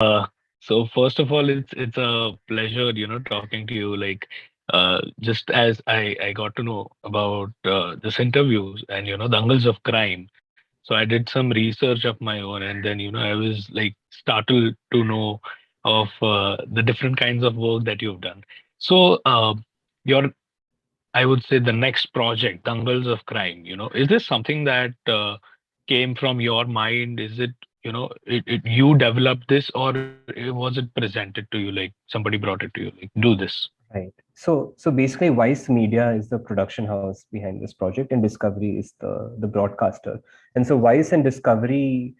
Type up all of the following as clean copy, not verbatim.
So first of all, it's a pleasure, talking to you. Like, just as I got to know about this interviews and Dangals of Crime. So I did some research of my own, and then I was like startled to know of the different kinds of work that you've done. So your I would say the next project, Dangals of Crime, is this something that came from your mind? Is it, you developed this, or was it presented to you like somebody brought it to you, like, do this? Right. So basically, Vice Media is the production house behind this project, and Discovery is the broadcaster. And so Vice and Discovery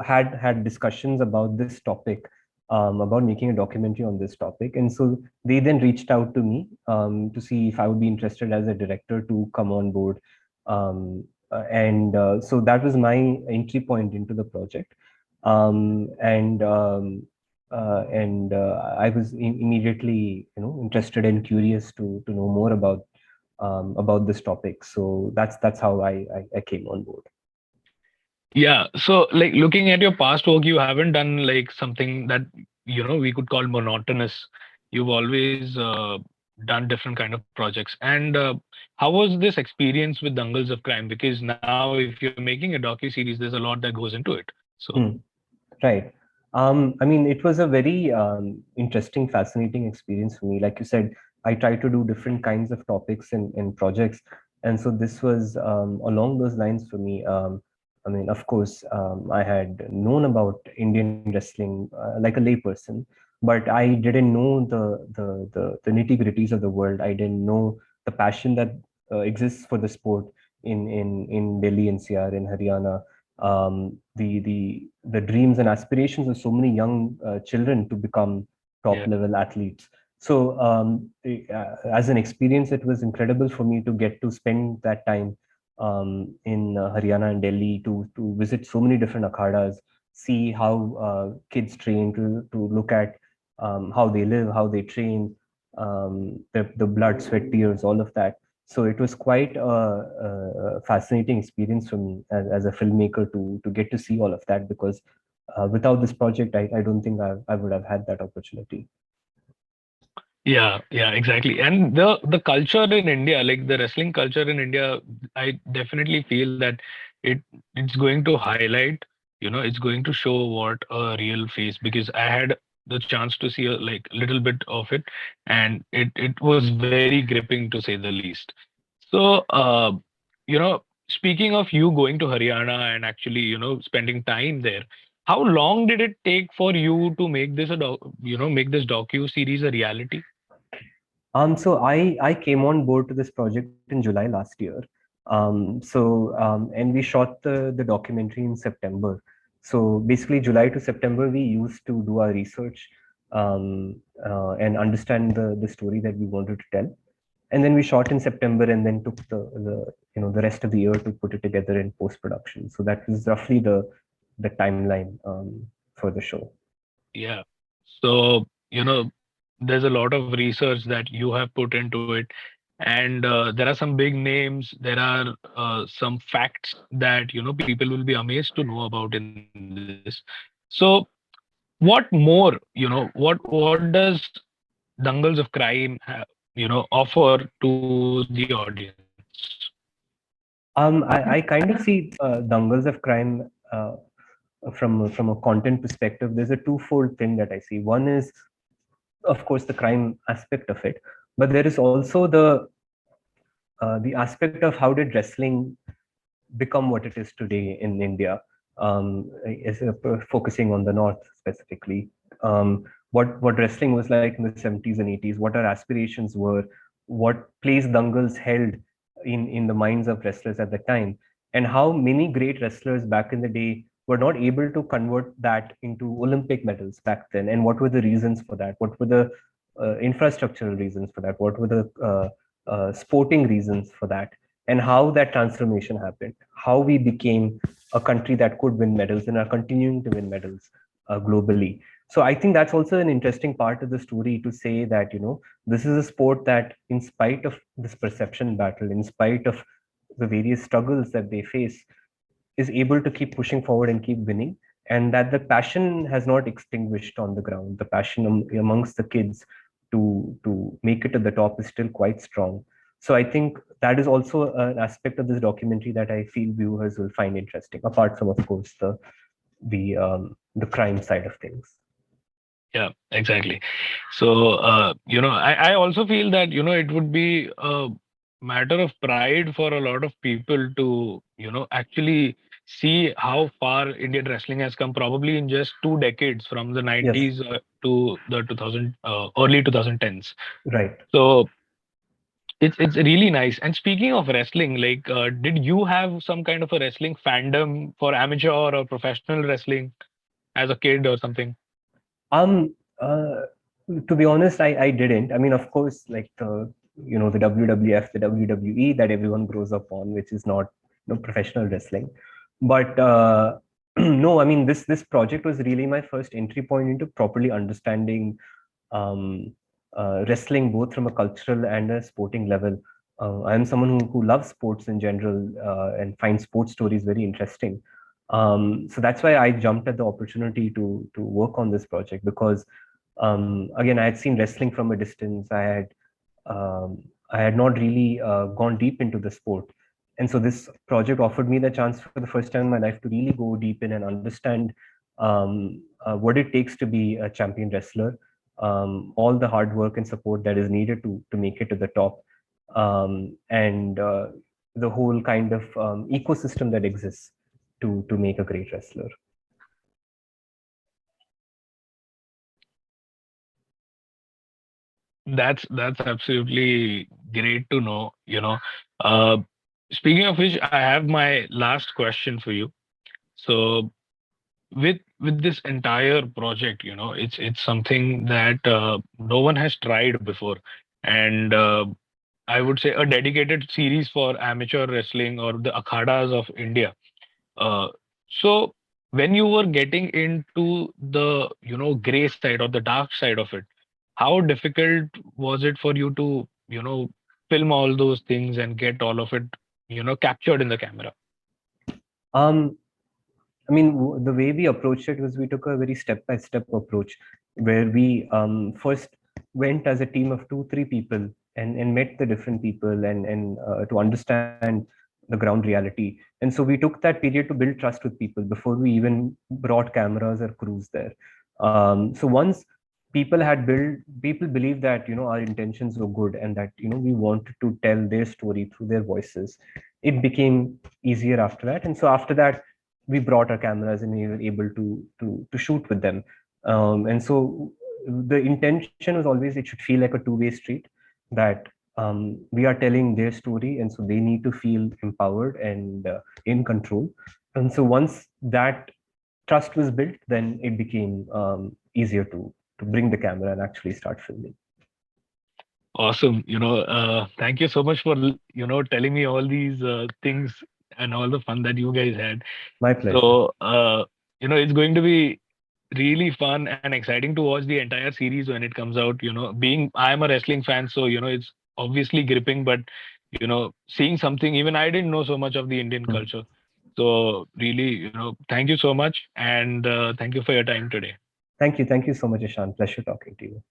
had discussions about this topic, about making a documentary on this topic. And so they then reached out to me to see if I would be interested as a director to come on board. And so that was my entry point into the project. And I was immediately, interested and curious to know more about this topic. So that's how I came on board. Yeah. So, like, looking at your past work, you haven't done like something that we could call monotonous. You've always done different kind of projects. And how was this experience with Dangles of Crime? Because now, if you're making a docu series, there's a lot that goes into it. So, Hmm. Right. I mean, it was a very interesting, fascinating experience for me. Like you said, I try to do different kinds of topics and projects. And so this was along those lines for me. I mean, of course, I had known about Indian wrestling like a layperson, but I didn't know the nitty-gritties of the world. I didn't know the passion that exists for the sport in Delhi NCR, in Haryana, the dreams and aspirations of so many young children to become top yeah. level athletes. So as an experience, it was incredible for me to get to spend that time in Haryana and Delhi to visit so many different akhadas, see how kids train, to look at how they live, how they train, the blood, sweat, tears, all of that. So it was quite a fascinating experience for me as a filmmaker to get to see all of that, because without this project, I don't think I would have had that opportunity. Yeah, yeah, exactly. And the culture in India, like the wrestling culture in India, I definitely feel that it it's going to highlight, it's going to show what a real face, because I had the chance to see a like little bit of it, and it was very gripping to say the least. So speaking of you going to Haryana and actually, spending time there, how long did it take for you to make this make this docu series a reality? So I came on board to this project in July last year. And we shot the documentary in September. So basically, July to September, we used to do our research and understand the story that we wanted to tell. And then we shot in September, and then took the rest of the year to put it together in post production. So that was roughly the timeline for the show. Yeah. So, there's a lot of research that you have put into it. And there are some big names. There are some facts that, people will be amazed to know about in this. So, what more, what does Dangles of Crime, offer to the audience? I kind of see Dangles of Crime from a content perspective. There's a twofold thing that I see. One is, of course, the crime aspect of it, but there is also the aspect of how did wrestling become what it is today in India, focusing on the North specifically. What wrestling was like in the 70s and 80s, what our aspirations were, what place dangles held in the minds of wrestlers at the time, and how many great wrestlers back in the day were not able to convert that into Olympic medals back then, and what were the reasons for that? What were the infrastructural reasons for that? What were the sporting reasons for that? And how that transformation happened, how we became a country that could win medals and are continuing to win medals globally. So I think that's also an interesting part of the story, to say that this is a sport that, in spite of this perception battle, in spite of the various struggles that they face, is able to keep pushing forward and keep winning. and that the passion has not extinguished on the ground. The passion amongst the kids to make it to the top is still quite strong. So I think that is also an aspect of this documentary that I feel viewers will find interesting, apart from, of course, the crime side of things. Yeah, exactly. So, I also feel that, it would be a matter of pride for a lot of people to, actually see how far Indian wrestling has come, probably in just 2 decades, from the Yes, 90s to the 2000, early 2010s. right. So it's really nice. And speaking of wrestling, like, did you have some kind of a wrestling fandom for amateur or professional wrestling as a kid or something? Um, uh, to be honest, I didn't. I mean, of course, like the WWF, the WWE that everyone grows up on, which is not professional wrestling. But no, I mean this project was really my first entry point into properly understanding um, wrestling, both from a cultural and a sporting level. I am someone who loves sports in general and finds sports stories very interesting. So that's why I jumped at the opportunity to work on this project, because again, I had seen wrestling from a distance. I had not really gone deep into the sport, and so this project offered me the chance for the first time in my life to really go deep in and understand what it takes to be a champion wrestler, all the hard work and support that is needed to make it to the top, and the whole kind of ecosystem that exists to make a great wrestler. That's absolutely great to know. Uh, Speaking of which, I have my last question for you. So, with this entire project, it's something that no one has tried before, and I would say a dedicated series for amateur wrestling or the akhadas of India. Uh, so when you were getting into the gray side or the dark side of it, how difficult was it for you to film all those things and get all of it captured in the camera? Um, I mean, the way we approached it was we took a very step-by-step approach, where we first went as a team of two, three people and met the different people and to understand the ground reality. And so we took that period to build trust with people before we even brought cameras or crews there. So once people believed that our intentions were good and that we wanted to tell their story through their voices, it became easier after that. And so after that, we brought our cameras and we were able to shoot with them. And so the intention was always it should feel like a two-way street, that we are telling their story, and so they need to feel empowered and in control. And so once that trust was built, then it became easier to bring the camera and actually start filming. Awesome. Thank you so much for telling me all these things and all the fun that you guys had. My pleasure. So it's going to be really fun and exciting to watch the entire series when it comes out. Being I am a wrestling fan, so it's obviously gripping, but seeing something, even I didn't know so much of the Indian Hmm. culture. So really, thank you so much, and thank you for your time today. Thank you so much, Ishan. Pleasure talking to you.